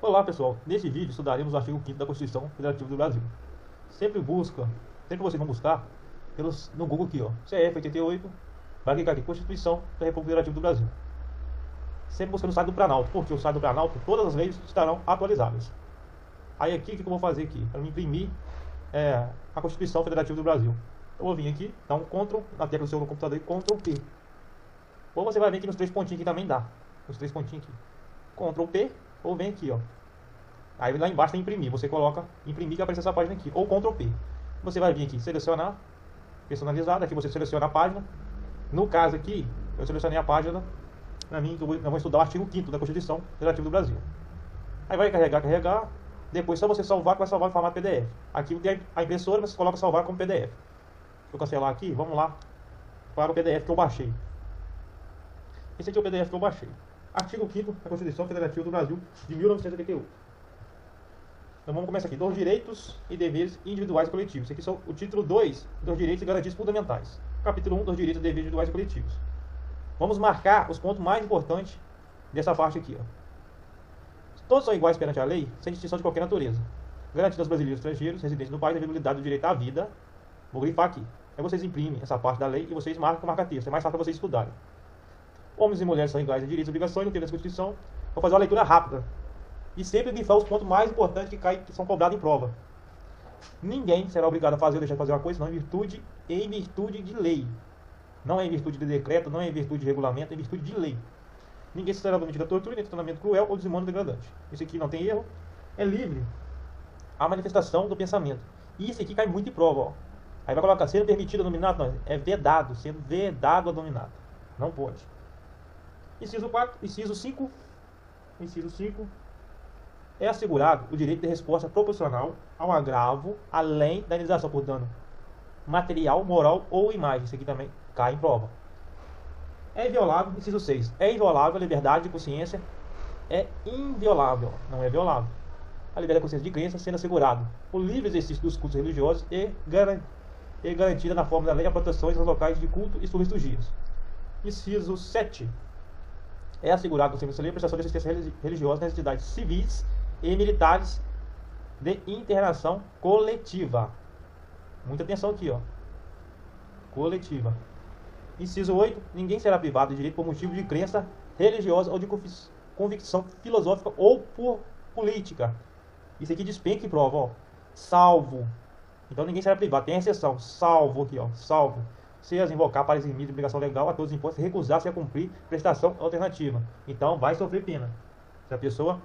Olá pessoal, nesse vídeo estudaremos o artigo 5º da Constituição Federativa do Brasil. Sempre que vocês vão buscar no Google aqui, ó, CF 88, vai clicar aqui, Constituição da República Federativa do Brasil. Sempre buscando o site do Planalto, porque o site do Planalto, todas as leis estarão atualizadas. Aí aqui, o que eu vou fazer aqui? Para me imprimir a Constituição Federativa do Brasil. Eu vou vir aqui, dar um Ctrl na tecla do seu computador e Ctrl P. Ou você vai vir aqui nos três pontinhos que também dá. Os três pontinhos aqui. Ctrl P, ou vem aqui, ó. Aí lá embaixo tem imprimir. Você coloca imprimir que vai aparecer essa página aqui. Ou Ctrl P. Você vai vir aqui, selecionar, personalizado. Aqui você seleciona a página. No caso aqui, eu selecionei a página. Para mim, eu vou estudar o artigo 5º da Constituição Federativa do Brasil. Aí vai carregar. Depois só você salvar, que vai salvar em formato PDF. Aqui tem a impressora, você coloca salvar como PDF. Deixa eu cancelar aqui, vamos lá para o PDF que eu baixei. Esse aqui é o PDF que eu baixei. Artigo 5º da Constituição Federativa do Brasil de 1988. Então vamos começar aqui. Dos direitos e deveres individuais e coletivos. Esse aqui são o título 2 dos direitos e garantias fundamentais. Capítulo 1 dos direitos e deveres individuais e coletivos. Vamos marcar os pontos mais importantes dessa parte aqui, ó. Todos são iguais perante a lei, sem distinção de qualquer natureza. Garantido aos brasileiros e estrangeiros residentes no país a inviolabilidade do direito à vida. Vou grifar aqui. Aí vocês imprimem essa parte da lei e vocês marcam com marca-texto. É mais fácil para vocês estudarem. Homens e mulheres são iguais em direitos e obrigações no termo da Constituição. Vou fazer uma leitura rápida. E sempre grifar os pontos mais importantes que são cobrados em prova. Ninguém será obrigado a fazer ou deixar de fazer uma coisa, não em virtude de lei. Não é em virtude de decreto, não é em virtude de regulamento, é em virtude de lei. Ninguém será admitido a tortura, nem tratamento cruel ou desumano degradante. Isso aqui não tem erro. É livre a manifestação do pensamento. E isso aqui cai muito em prova, ó. Aí vai colocar, sendo permitido a dominado, não, é vedado, sendo vedado a dominado. Não pode. Inciso 4, inciso 5. Inciso 5. É assegurado o direito de resposta proporcional ao agravo, além da indenização por dano material, moral ou imagem. Isso aqui também cai em prova. É inviolável, inciso 6. É inviolável a liberdade de consciência. É inviolável, não é violável. A liberdade de consciência de crença sendo assegurado o livre exercício dos cultos religiosos e garantida na forma da lei a proteções aos locais de culto e suas liturgias. Inciso 7. É assegurado no serviço da lei a prestação de assistência religiosa nas entidades civis e militares de internação coletiva. Muita atenção aqui, ó. Coletiva. Inciso 8. Ninguém será privado de direito por motivo de crença religiosa ou de convicção filosófica ou por política. Isso aqui despenca em prova, ó. Salvo. Então ninguém será privado. Tem exceção. Salvo aqui, ó. Salvo. Se as invocar para eximir de obrigação legal a todos os impostos, recusar-se a cumprir prestação alternativa. Então vai sofrer pena. Se a pessoa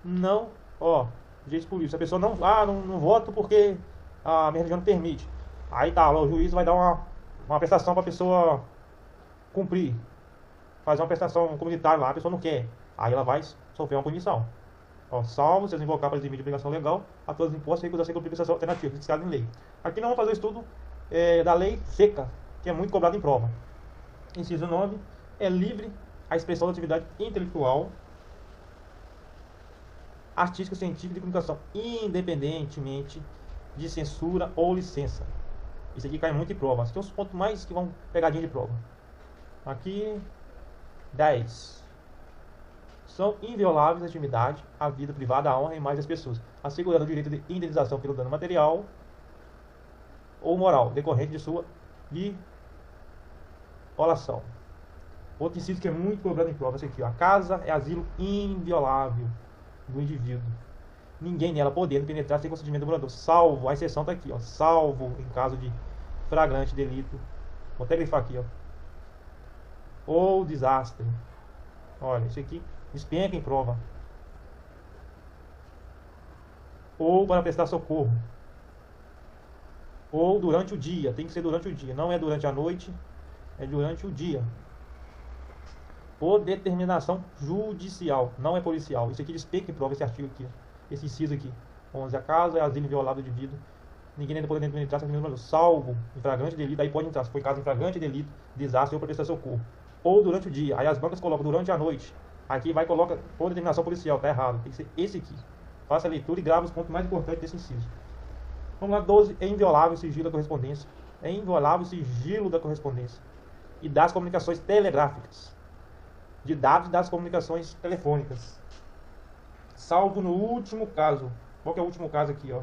não, ó, jeito político. Se a pessoa não voto porque a minha religião não permite. Aí tá, lá, o juiz vai dar uma prestação para a pessoa cumprir. Fazer uma prestação comunitária lá, a pessoa não quer. Aí ela vai sofrer uma punição. Ó, salvo se as invocar para eximir de obrigação legal a todos os impostos, recusar-se a cumprir prestação alternativa, fixado em lei. Aqui nós vamos fazer o estudo da lei seca, que é muito cobrado em prova. Inciso 9. É livre a expressão da atividade intelectual, artística, científica e de comunicação, independentemente de censura ou licença. Isso aqui cai muito em prova. Esses são os pontos mais que vão pegadinha de prova. Aqui, 10. São invioláveis a intimidade, a vida privada, a honra e imagem das pessoas, assegurando o direito de indenização pelo dano material ou moral, decorrente de sua violação. Outro inciso que é muito cobrado em prova, esse aqui, ó. A casa é asilo inviolável do indivíduo. Ninguém nela podendo penetrar sem consentimento do morador, salvo, a exceção está aqui, ó, salvo em caso de flagrante delito. Vou até grifar aqui, ó. Ou desastre. Olha, isso aqui despenca em prova. Ou para prestar socorro. Ou durante o dia, tem que ser durante o dia, não é durante a noite, é durante o dia. Por determinação judicial, não é policial. Isso aqui despenca em prova, esse artigo aqui, esse inciso aqui. 11. A casa é asilo inviolável de vida. Ninguém ainda pode entrar salvo em flagrante delito. Aí pode entrar, se for caso em flagrante delito, desastre ou para prestar socorro. Ou durante o dia. Aí as bancas colocam durante a noite. Aqui vai coloca por determinação policial, tá errado. Tem que ser esse aqui. Faça a leitura e grave os pontos mais importantes desse inciso. Vamos lá, 12. É inviolável o sigilo da correspondência. É inviolável o sigilo da correspondência e das comunicações telegráficas, de dados das comunicações telefônicas. salvo no último caso. Qual que é o último caso aqui, ó?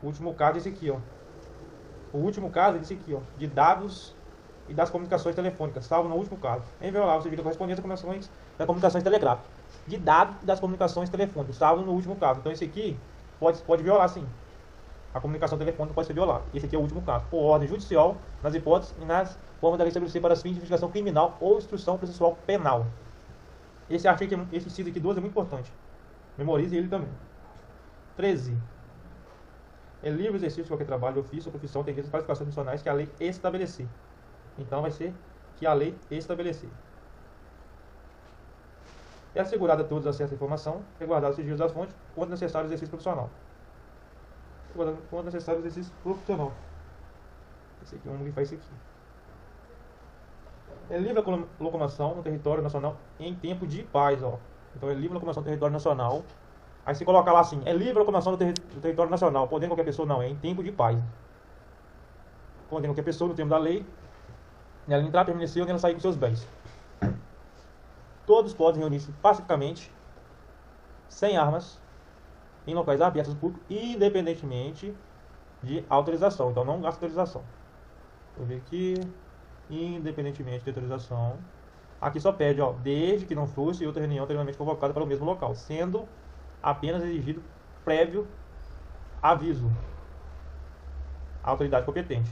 O último caso é esse aqui, ó. O último caso é esse aqui, ó. De dados e das comunicações telefônicas, salvo no último caso. Inviolável o serviço de correspondência das comunicações telegráficas. De dados e das comunicações telefônicas, salvo no último caso. Então esse aqui pode violar, sim. A comunicação telefônica pode ser violada. Esse aqui é o último caso. Por ordem judicial, nas hipóteses e nas formas da lei estabelecer para fins de investigação criminal ou instrução processual penal. Esse artigo, esse inciso aqui 12 é muito importante. Memorize ele também. 13. É livre exercício de qualquer trabalho, ofício ou profissão tem as qualificações funcionais que a lei estabelecer. Então vai ser que a lei estabelecer. É assegurada a todos acesso à informação, resguardado os sigilos das fontes, quando necessário exercício profissional. Quando necessário exercício profissional. Esse aqui é um que faz isso aqui. É livre a locomoção no território nacional em tempo de paz, ó. Então é livre a locomoção no território nacional. Aí se coloca lá assim, é livre a locomoção no território nacional, podendo qualquer pessoa, não, é em tempo de paz. Podendo qualquer pessoa, no termo da lei, ela entrar, permanecer ou ela sair com seus bens. Todos podem reunir-se pacificamente, sem armas, em locais abertos ao público, independentemente de autorização. Então não gasta autorização. Vou ver aqui, independentemente de autorização. Aqui só pede, ó, desde que não fosse outra reunião anteriormente convocada para o mesmo local, sendo apenas exigido prévio aviso à autoridade competente.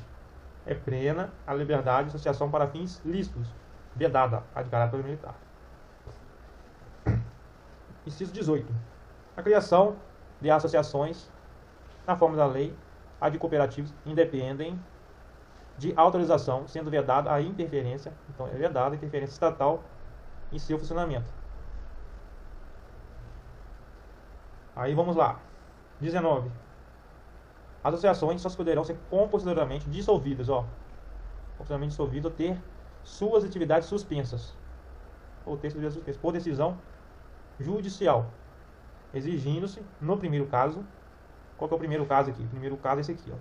É plena a liberdade de associação para fins lícitos, vedada a de caráter militar. Inciso 18. A criação de associações, na forma da lei, a de cooperativas, independem de autorização, sendo vedada a interferência, então é vedada a interferência estatal em seu funcionamento. Aí vamos lá. 19. As associações só poderão ser compulsoriamente dissolvidas, ó. Compulsoriamente dissolvidas ou ter suas atividades suspensas. Ou ter suas atividades suspensas por decisão judicial. Exigindo-se, no primeiro caso, qual que é o primeiro caso aqui? O primeiro caso é esse aqui, ó.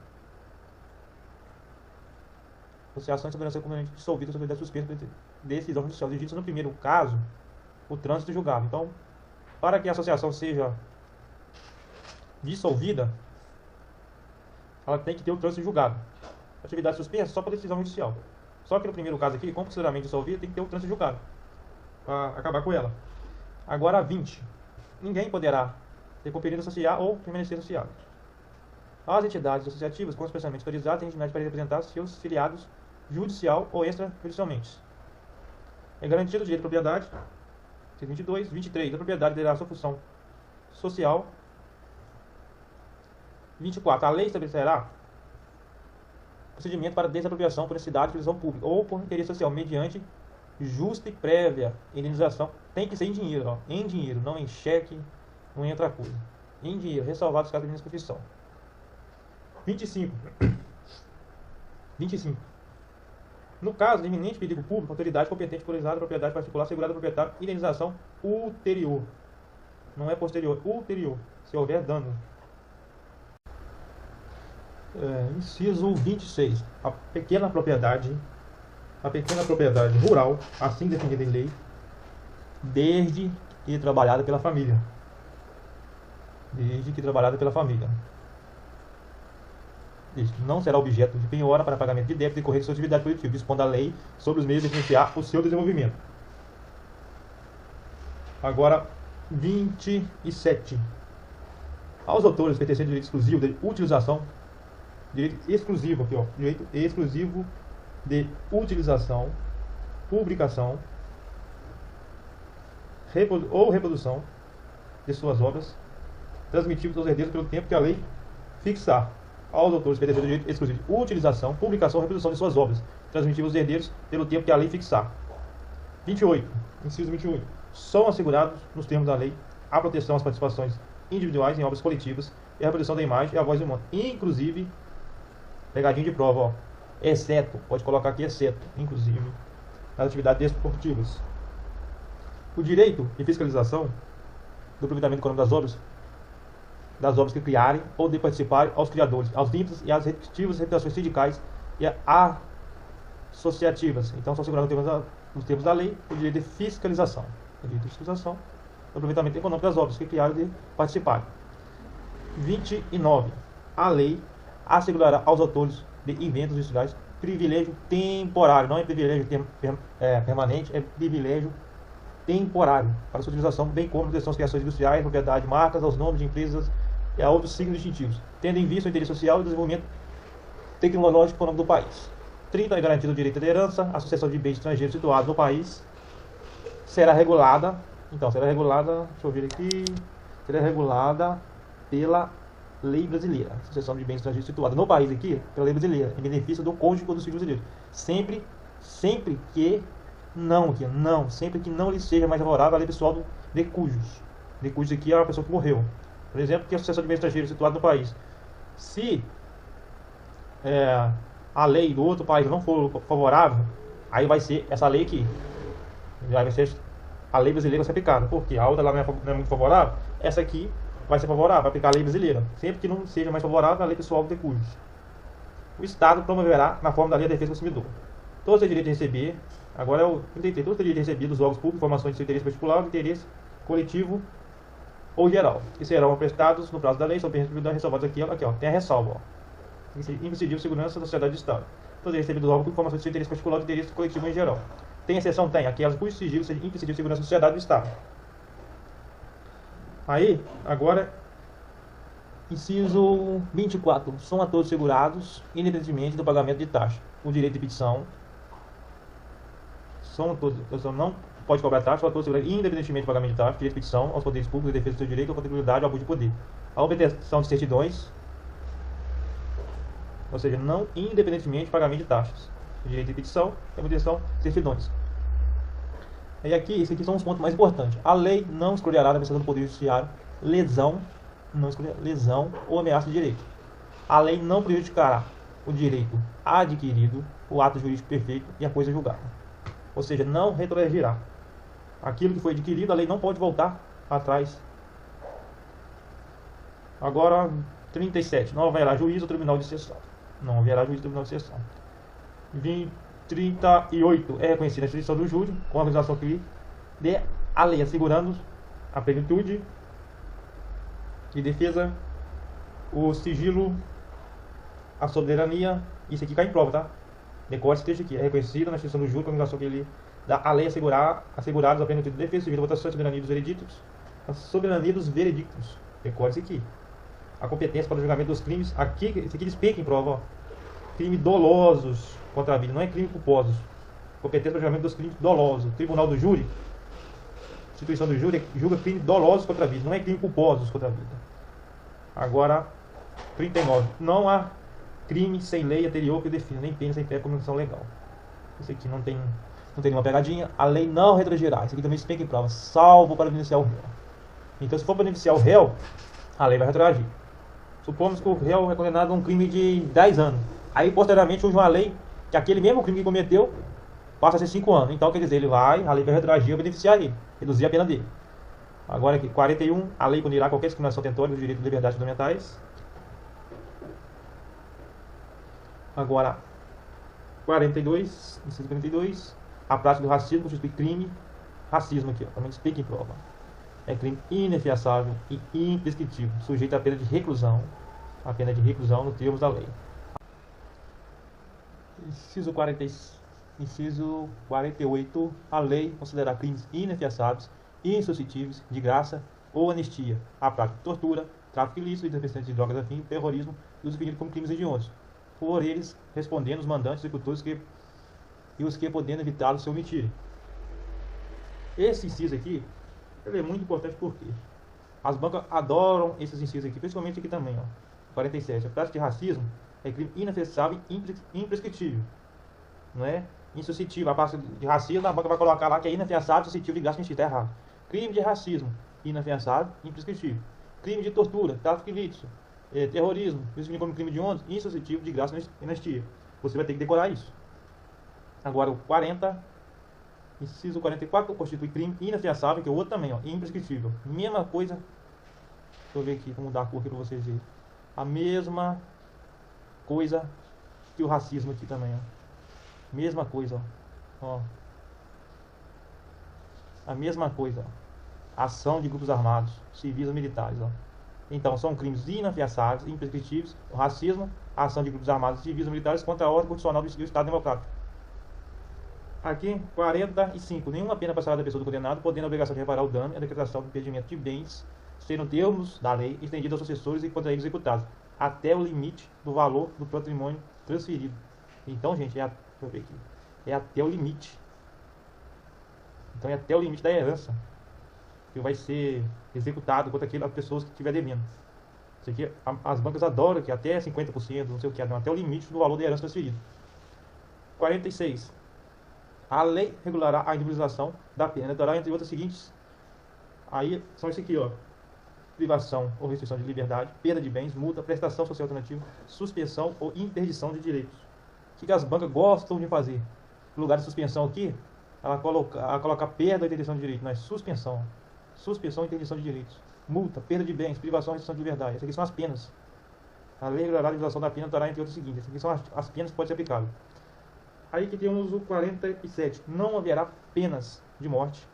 Associações poderão ser compulsoriamente dissolvidas ou atividades suspensas por decisão judicial. Exigindo-se, no primeiro caso, o trânsito julgado. Então, para que a associação seja dissolvida, ela tem que ter o trânsito julgado. Atividade suspensa só por decisão judicial. Só que no primeiro caso aqui, compulsoriamente dissolvida, tem que ter o trânsito julgado para acabar com ela. Agora 20. Ninguém poderá ter compelido associar ou permanecer associado. As entidades associativas, com especialmente autorizadas, têm intimidade para representar seus filiados judicial ou extrajudicialmente. É garantido o direito de propriedade. 22. 23. A propriedade terá sua função social. 24. A lei estabelecerá procedimento para desapropriação por necessidade de utilidade pública ou por interesse social, mediante justa e prévia indenização. Tem que ser em dinheiro, ó. Em dinheiro, não em cheque, não em outra coisa. Em dinheiro, ressalvado os casos de confissão. 25. 25. No caso de iminente perigo público, a autoridade competente autorizada a propriedade particular assegurada ao proprietário indenização ulterior. Não é posterior, ulterior, se houver dano. Inciso 26. A pequena propriedade rural, assim definida em lei, desde que trabalhada pela família. Não será objeto de penhora para pagamento de débito e correr de sua atividade produtiva, dispondo a lei sobre os meios de financiar o seu desenvolvimento. Agora, 27. Aos autores pertencentes ao direito exclusivo de utilização, direito exclusivo aqui, ó, direito exclusivo de utilização, publicação ou reprodução de suas obras, transmitidas aos herdeiros pelo tempo que a lei fixar. Aos autores pertencentes ao direito exclusivo de utilização, publicação ou reprodução de suas obras, transmitidas aos herdeiros pelo tempo que a lei fixar. 28. Inciso 28. São assegurados, nos termos da lei, a proteção às participações individuais em obras coletivas e a reprodução da imagem e a voz humana, inclusive, pegadinho de prova, ó, exceto, pode colocar aqui exceto, inclusive, nas atividades desportivas. O direito de fiscalização do aproveitamento econômico das obras que criarem ou de participarem aos criadores, aos limites e às respectivas representações sindicais e associativas. Então, são assegurados nos termos da lei o direito de fiscalização. O direito de fiscalização do aproveitamento econômico das obras que criaram e participaram. 29. A lei assegurará aos autores de inventos industriais privilégio temporário, não é privilégio permanente, é privilégio temporário para sua utilização, bem como proteção às criações industriais, propriedade, marcas, aos nomes de empresas e a outros signos distintivos, tendo em vista o interesse social e o desenvolvimento tecnológico e econômico do país. 30. É garantido o direito de herança. A sucessão de bens estrangeiros situados no país será regulada, deixa eu ver aqui, será regulada pela lei brasileira. A sucessão de bens estrangeiros situada no país aqui, pela lei brasileira, em benefício do cônjuge ou dos filhos brasileiros. Sempre que não lhe seja mais favorável a lei pessoal de cujos. De cujos aqui é uma pessoa que morreu. Por exemplo, que a sucessão de bens estrangeiros situado no país. Se a lei do outro país não for favorável, aí vai ser essa lei aqui. Aí vai ser a lei brasileira vai ser aplicada. Porque a outra lá não é muito favorável, essa aqui vai ser favorável, vai aplicar a lei brasileira. Sempre que não seja mais favorável a lei pessoal de cujos. O Estado promoverá, na forma da lei, a defesa do consumidor. Todos têm direito de receber, agora é o 33, todos têm direito de receber dos órgãos públicos informações de seu interesse particular, de interesse coletivo ou geral, que serão prestados no prazo da lei, sob ressalvados aqui, ó, tem a ressalva, ó. Imprescindível segurança da sociedade de Estado. Todos têm recebido dos órgãos públicos informações de seu interesse particular, de interesse coletivo em geral. Tem exceção? Tem. Aquelas cujo sigilo seja imprescindível segurança da sociedade do Estado. Aí, agora, inciso 24. São a todos segurados, independentemente do pagamento de taxa. O direito de petição. Não pode cobrar taxa, são a todos segurados, independentemente do pagamento de taxa. Direito de petição aos poderes públicos, defesa do seu direito, ou contabilidade, ao abuso de poder. A obtenção de certidões, ou seja, não independentemente do pagamento de taxas. O direito de petição e a obtenção de certidões. E aqui, esses aqui são os pontos mais importantes. A lei não excluirá da administração do Poder Judiciário lesão ou ameaça de direito. A lei não prejudicará o direito adquirido, o ato jurídico perfeito e a coisa julgada. Ou seja, não retroagirá. Aquilo que foi adquirido, a lei não pode voltar atrás. Agora, 37. Não haverá juízo ou tribunal de sessão. Não haverá juízo ou tribunal de sessão. 38. É reconhecida a instituição do júri com a organização que dê a lei, assegurando a plenitude de defesa, o sigilo, a soberania. Isso aqui cai em prova, tá? Decore esse texto aqui. É reconhecida na instituição do júri com a organização que ele dá a lei, assegurados a plenitude de defesa, sigilo, votação, a soberania dos veredictos. A soberania dos veredictos. Decore isso aqui. A competência para o julgamento dos crimes. Aqui, isso aqui despeca em prova, ó. Crime dolosos contra a vida, não é crime culposos. Competência para o julgamento dos crimes dolosos. Tribunal do júri, instituição do júri, julga crimes dolosos contra a vida, não é crime culposos contra a vida. Agora, 39. Não há crime sem lei anterior que defina, nem pena sem pé como condição legal. Isso aqui não tem nenhuma pegadinha. A lei não retroagirá. Isso aqui também despeca em prova, salvo para beneficiar o réu. Então, se for para beneficiar o réu, a lei vai retroagir. Supomos que o réu é condenado a um crime de 10 anos. Aí, posteriormente, surge uma lei que aquele mesmo crime que cometeu passa a ser 5 anos. Então, quer dizer, a lei vai retroagir e beneficiar ele, reduzir a pena dele. Agora aqui, 41. A lei punirá qualquer discriminação tentória dos direitos e liberdades fundamentais. Agora, 42. Inciso 42. A prática do racismo constitui crime. Racismo aqui, ó, também explica em prova. É crime inafiançável e imprescritível, sujeito à pena de reclusão. A pena de reclusão nos termos da lei. Inciso 48. A lei considerará crimes inafiançáveis e insuscetíveis de graça ou anistia a prática de tortura, tráfico ilícito e deficiência de drogas afins, terrorismo e os definidos como crimes hediondos, por eles respondendo os mandantes, executores e os que podendo evitá-los se omitirem. Esse inciso aqui, ele é muito importante porque as bancas adoram esses incisos aqui, principalmente aqui também, ó. 47. A prática de racismo é crime inafiançável e imprescritível, não é insuscetível. A prática de racismo, a banca vai colocar lá que é inafiançável, suscetível de graça, está errado. Crime de racismo, inafiançável, imprescritível. Crime de tortura, tráfico ilícito, terrorismo, isso como crime de onda, insuscetível de graça e anistia. Você vai ter que decorar isso. Agora o 40, inciso 44, constitui crime inafiançável, que é o outro também, ó, imprescritível. Mesma coisa. Deixa eu ver aqui, vou mudar a cor aqui para vocês verem. A mesma coisa que o racismo aqui também, ó. Mesma coisa, ó. A mesma coisa, ó. ação de grupos armados, civis ou militares. Ó. Então, são crimes inafiançáveis, imprescritíveis, o racismo, a ação de grupos armados, civis ou militares contra a ordem constitucional do Estado Democrático. Aqui, 45. Nenhuma pena passará da pessoa do condenado, podendo a obrigação de reparar o dano e a decretação do impedimento de bens, sendo termos da lei estendidos aos sucessores e contra eles executados, até o limite do valor do patrimônio transferido. Então, gente, deixa eu ver aqui, é até o limite. Então, é até o limite da herança que vai ser executado contra aquelas pessoas que estiver devendo. Isso aqui, as bancas adoram que até 50%, não sei o que, até o limite do valor da herança transferida. 46. A lei regulará a individualização da pena eleitoral entre outras seguintes. Aí são isso aqui, ó. Privação ou restrição de liberdade, perda de bens, multa, prestação social alternativa, suspensão ou interdição de direitos. O que as bancas gostam de fazer? No lugar de suspensão aqui, ela coloca perda ou interdição de direitos, não é suspensão. Suspensão e interdição de direitos. Multa, perda de bens, privação ou restrição de liberdade. Essas aqui são as penas. A lei regulará a individualização da pena eleitoral entre outras seguintes. Essas aqui são as penas que podem ser aplicadas. Aí que temos o 47. Não haverá penas de morte.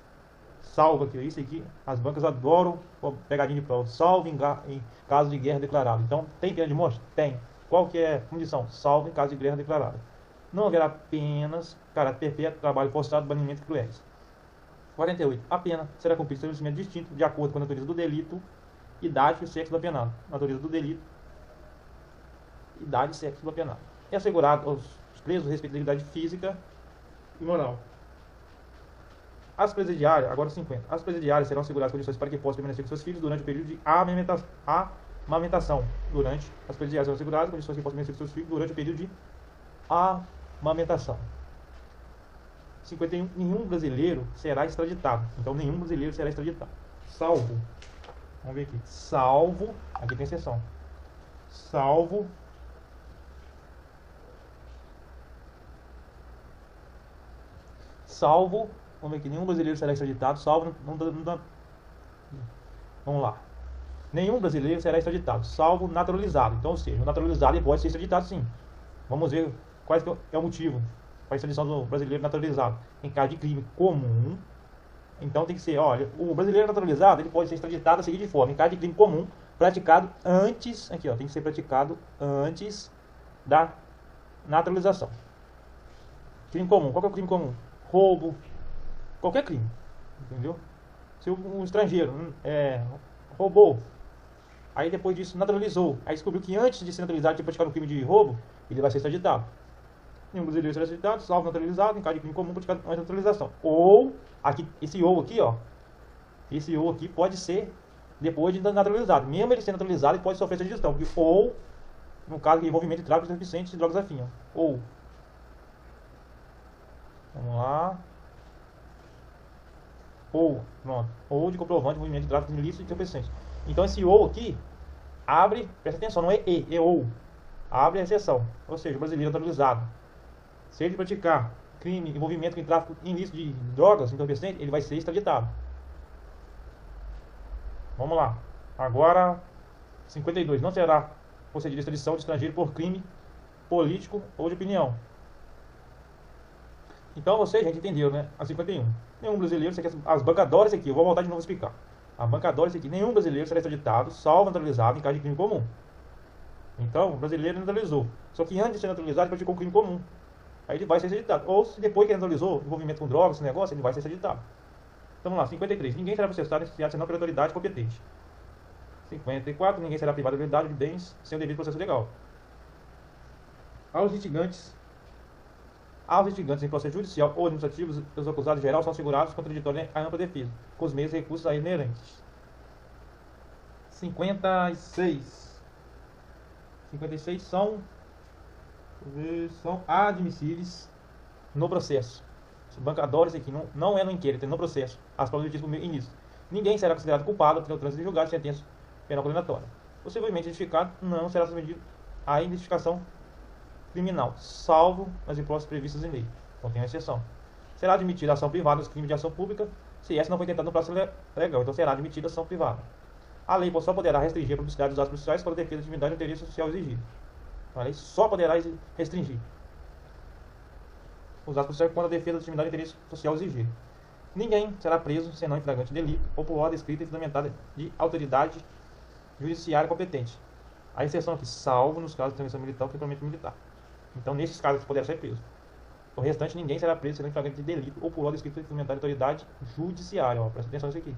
Salvo aqui. Isso aqui, as bancas adoram pegadinha de prova. Salvo em caso de guerra declarada. Então, tem pena de morte? Tem. Qual que é a condição? Salvo em caso de guerra declarada. Não haverá penas, caráter perpétuo, trabalho forçado, banimento e cruéis. 48. A pena será cumprida em estabelecimento distinto, de acordo com a natureza do delito, idade e sexo do apenado. Natureza do delito, idade e sexo do apenado. É assegurado aos presos respeito à dignidade física e moral. As presidiárias, agora 50. As presidiárias serão asseguradas condições para que possam permanecer com seus filhos durante o período de amamentação. As presidiárias serão asseguradas condições que possam permanecer com seus filhos durante o período de amamentação. 51. Nenhum brasileiro será extraditado. Então, nenhum brasileiro será extraditado. Salvo. Vamos ver aqui. Salvo. Aqui tem exceção. Salvo. Vamos ver aqui. Nenhum brasileiro será extraditado. Salvo. Vamos lá. Nenhum brasileiro será extraditado. Salvo naturalizado. Então, ou seja, o naturalizado ele pode ser extraditado sim. Vamos ver qual é o motivo para a extradição do brasileiro naturalizado. Em caso de crime comum, então tem que ser, olha, o brasileiro naturalizado ele pode ser extraditado da seguinte forma: em caso de crime comum praticado antes, aqui ó, tem que ser praticado antes da naturalização. Crime comum, qual que é o crime comum? Roubo, qualquer crime, entendeu? Se um estrangeiro roubou, aí depois disso naturalizou, aí descobriu que antes de ser naturalizado tinha praticado um crime de roubo, ele vai ser extraditado. Nenhum brasileiro será extraditado, salvo naturalizado, em caso de crime comum praticado antes da naturalização. Ou, aqui, esse ou aqui, ó, esse ou aqui pode ser depois de naturalizado. Mesmo ele sendo naturalizado, ele pode sofrer extradição. Ou, no caso de envolvimento de tráfico de entorpecentes e drogas afins. Ou, vamos lá. Ou, pronto. Ou de comprovante de envolvimento de tráfico ilícito e entorpecentes. Então esse ou aqui abre, presta atenção, não é e, é ou. Abre a exceção. Ou seja, o brasileiro naturalizado, se ele praticar crime, envolvimento com tráfico ilícito de drogas, entorpecentes, ele vai ser extraditado. Vamos lá. Agora, 52. Não será concedida extradição de estrangeiro por crime político ou de opinião. Então vocês, gente, entendeu, né? A 51. Nenhum brasileiro, isso aqui, as bancadoras aqui, eu vou voltar de novo a explicar. A bancadora aqui, nenhum brasileiro será extraditado, salvo naturalizado em caso de crime comum. Então, o brasileiro naturalizou. Só que antes de ser naturalizado, ele praticou um crime comum. Aí ele vai ser extraditado. Ou se depois que ele naturalizou, envolvimento com drogas, esse negócio, ele vai ser extraditado. Então vamos lá, 53. Ninguém será processado senão pela autoridade competente. 54. Ninguém será privado da liberdade de bens sem o devido processo legal. Aos litigantes em processo judicial ou administrativo, os acusados em geral são assegurados contraditório à ampla defesa, com os meios e recursos aí inerentes. 56. 56 são admissíveis no processo. Bancadores aqui não é no inquérito, é no processo. As provas do no início. Ninguém será considerado culpado pelo trânsito de julgado de sentença penal condenatória. Possivelmente identificado, não será submetido à identificação criminal, salvo nas hipóteses previstas em lei. Então tem uma exceção. Será admitida ação privada nos crimes de ação pública, se essa não foi tentada no prazo legal. Então será admitida ação privada. A lei só poderá restringir a publicidade dos atos processuais para a defesa da atividade e interesse social exigido. A lei só poderá restringir os atos processuais quando a defesa da atividade e interesse social exigir. Ninguém será preso senão em flagrante delito ou por ordem escrita e fundamentada de autoridade judiciária competente. A exceção aqui, salvo nos casos de intervenção militar ou equipamento militar. Então, nesses casos, poderá ser preso. O restante, ninguém será preso senão em flagrante de delito ou por ordem escrita e fundamentada de autoridade judiciária. Ó, presta atenção nisso aqui.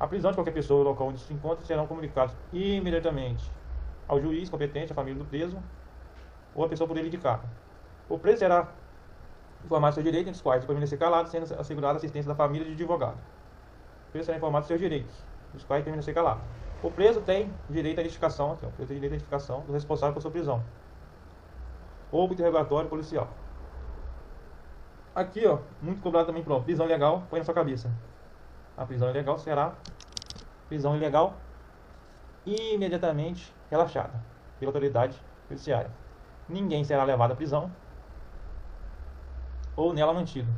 A prisão de qualquer pessoa no local onde se encontra serão comunicados imediatamente ao juiz competente, à família do preso ou à pessoa por ele indicada. O preso será informado de seus direitos, entre os quais de permanecer calado, sendo assegurada a assistência da família de advogado. O preso será informado de seus direitos, dos quais permanecer calado. O preso tem direito à identificação, aqui, ó, o preso tem direito à identificação do responsável por sua prisão ou por interrogatório policial. Aqui, ó, muito cobrado também, pronto. Prisão ilegal, põe na sua cabeça. A prisão ilegal será prisão ilegal imediatamente relaxada pela autoridade judiciária. Ninguém será levado à prisão ou nela mantido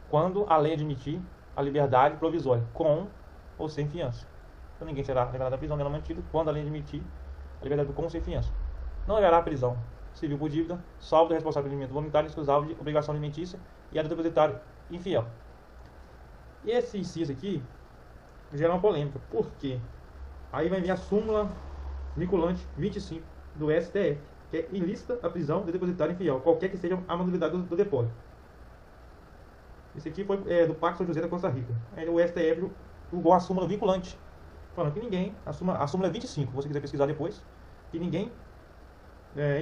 quando a lei admitir a liberdade provisória, com ou sem fiança. Então ninguém será levado à prisão nela mantido quando a lei admitir a liberdade com ou sem fiança. Não haverá prisão civil por dívida, salvo do responsável pelo alimento voluntário excusável de obrigação alimentícia e a do depositário infiel. E esse inciso aqui gera uma polêmica. Por quê? Aí vai vir a súmula vinculante 25 do STF, que é ilícita a prisão do depositário infiel, qualquer que seja a modalidade do depósito. Esse aqui foi do Pacto São José da Costa Rica. Aí o STF julgou a súmula vinculante, falando que ninguém, a súmula é 25, se você quiser pesquisar depois, que ninguém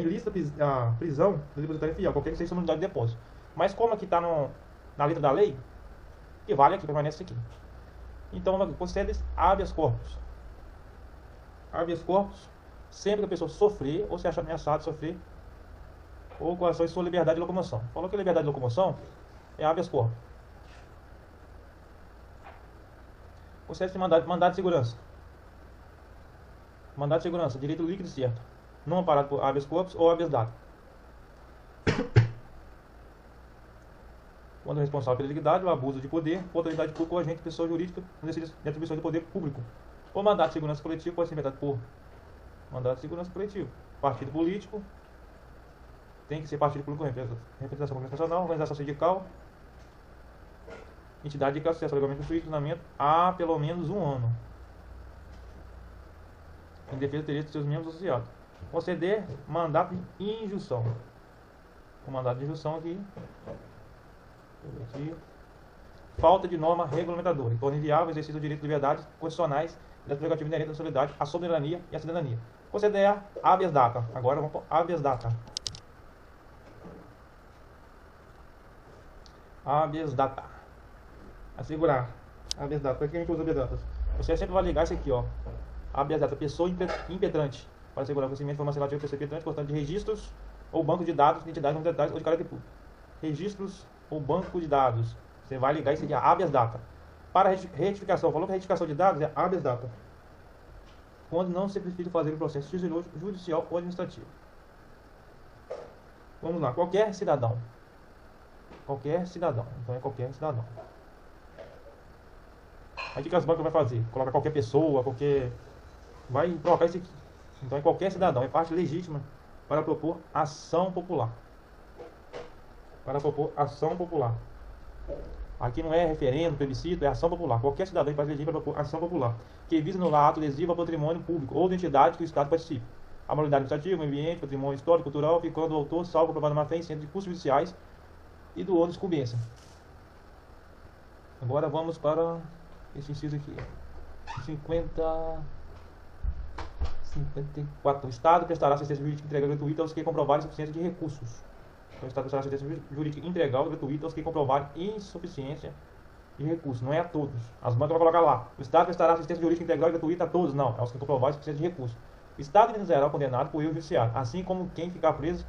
ilícita a prisão do depositário infiel, qualquer que seja a modalidade de depósito. Mas como aqui está na letra da lei, que vale aqui, permanece aqui. Então, concede habeas corpus. Habeas corpus, sempre que a pessoa sofrer, ou se achar ameaçada de sofrer, ou com relação à sua liberdade de locomoção. Falou que a liberdade de locomoção é habeas corpus. Concede mandado de segurança. Mandado de segurança, direito líquido e certo. Não amparado por habeas corpus ou habeas data. Quando o responsável pela ilegalidade, o abuso de poder, por autoridade pública ou agente, pessoa jurídica, no exercício de atribuições do poder público. O mandato de segurança coletivo pode ser inventado por mandato de segurança coletivo. Partido político, tem que ser partido político, representação nacional, organização sindical, entidade de acesso ao regulamento de funcionamento há pelo menos um ano, em defesa do direito de seus membros associados. Conceder mandato de injunção. O mandato de injunção aqui. Falta de norma regulamentadora, torna inviável o exercício do direito de liberdades constitucionais e das prerrogativas inerentes à solidariedade, à soberania e à cidadania. Considerar habeas data. Agora vamos para habeas data. Habeas data. Assegurar. Habeas data. Para que a gente usa habeas data? Você sempre vai ligar isso aqui, ó. Habeas data. Pessoa impetrante. Para assegurar o conhecimento de informação relativa à pessoa impetrante, constante de registros ou banco de dados de entidades não detalhes ou de caráter público. Registros ou banco de dados. Você vai ligar isso aqui, a habeas data. Para retificação, falou que a retificação de dados é habeas data, quando não se precisa fazer o processo sigiloso, judicial ou administrativo. Vamos lá, qualquer cidadão. Qualquer cidadão. Então é qualquer cidadão. Aí o que as bancas vai fazer? Coloca qualquer pessoa, qualquer... Vai colocar isso aqui. Então é qualquer cidadão, é parte legítima para propor ação popular. Para propor ação popular. Aqui não é referendo, plebiscito, é ação popular. Qualquer cidadão pode eleger para propor ação popular, que visa anular ato lesivo ao patrimônio público ou da entidade que o Estado participe. A moralidade administrativa, o meio ambiente, patrimônio histórico, cultural, ficando o autor salvo aprovado na má-fé em centro de custos judiciais e do ônus incumbência. Agora vamos para esse inciso aqui. 54. O Estado prestará assistência jurídica integral gratuita aos que comprovarem insuficiência de recursos. Então, o Estado prestará assistência jurídica integral gratuita aos que comprovarem insuficiência de recursos. Não é a todos. As bancas vão colocar lá. O Estado prestará assistência jurídica integral e gratuita a todos. Não, é aos que comprovarem insuficiência de recursos. O Estado indenizará o condenado por erro judiciário, assim como quem ficar preso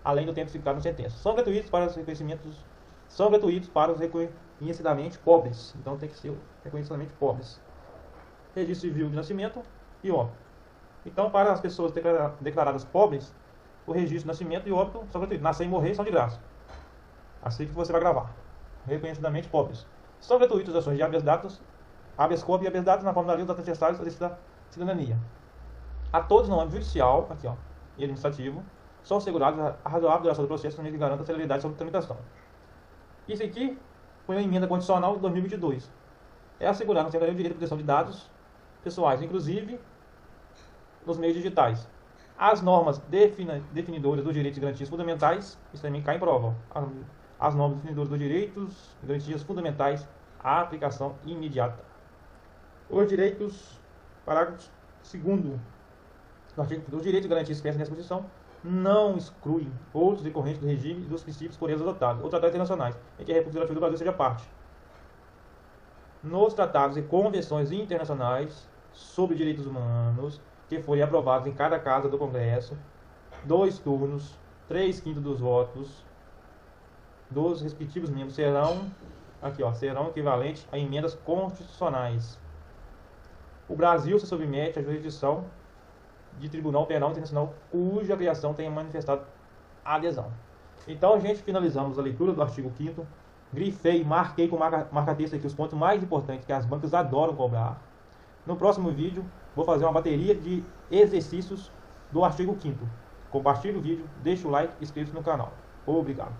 além do tempo ficado na sentença. São gratuitos para os reconhecimentos. São gratuitos para os reconhecidamente pobres. Então tem que ser reconhecidamente pobres. Registro civil de nascimento e óbito. Então, para as pessoas declaradas pobres, o registro de nascimento e óbito são gratuitos. Nascer e morrer são de graça. Assim que você vai gravar. Reconhecidamente pobres. São gratuitas as ações de habeas datas, habeas corpus e habeas datas na forma da lei dos atos necessários da cidadania. A todos no âmbito judicial, aqui ó, e administrativo, são assegurados a razoável duração do processo também que garanta a celeridade de sua tramitação. Isso aqui foi uma emenda constitucional de 2022. É assegurar no Secretaria o direito de proteção de dados pessoais, inclusive nos meios digitais. As normas definidoras dos direitos e garantias fundamentais, isso também cai em prova. As normas definidoras dos direitos e garantias fundamentais, a aplicação imediata. Os direitos, parágrafo 2º do artigo dos direitos e garantias expressas nessa Constituição não excluem outros decorrentes do regime e dos princípios por eles adotados ou tratados internacionais, em que a República Federativa do Brasil seja parte. Nos tratados e convenções internacionais sobre direitos humanos que forem aprovados em cada casa do Congresso, 2 turnos, 3/5 dos votos dos respectivos membros serão equivalentes a emendas constitucionais. O Brasil se submete à jurisdição de Tribunal Penal Internacional cuja criação tenha manifestado adesão. Então, gente, finalizamos a leitura do artigo 5º. Grifei, marquei com marca-texto aqui os pontos mais importantes que as bancas adoram cobrar. No próximo vídeo, vou fazer uma bateria de exercícios do artigo 5º. Compartilhe o vídeo, deixe o like e inscreva-se no canal. Obrigado.